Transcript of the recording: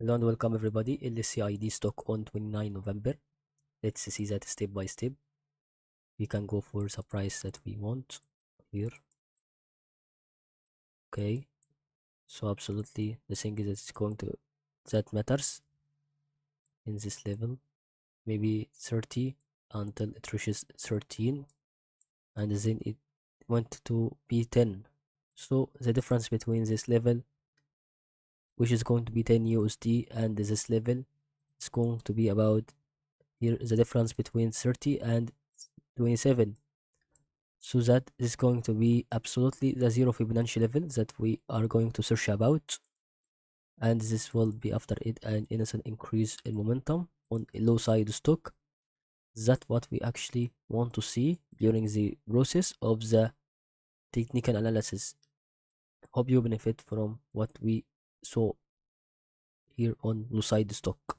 Hello and welcome everybody. LCID stock on 29 November. Let's see that step by step. We can go for the price that we want here. Okay. So absolutely the thing is it's going to that matters in this level. Maybe 30 until it reaches 13 and then it went to B10. So the difference between this level, which is going to be 10 USD, and this level is going to be about here the difference between 30 and 27. So that is going to be absolutely the zero Fibonacci level that we are going to search about, and this will be after it an innocent increase in momentum on a low side stock. That's what we actually want to see during the process of the technical analysis. Hope you benefit from what we saw here on Lucid stock.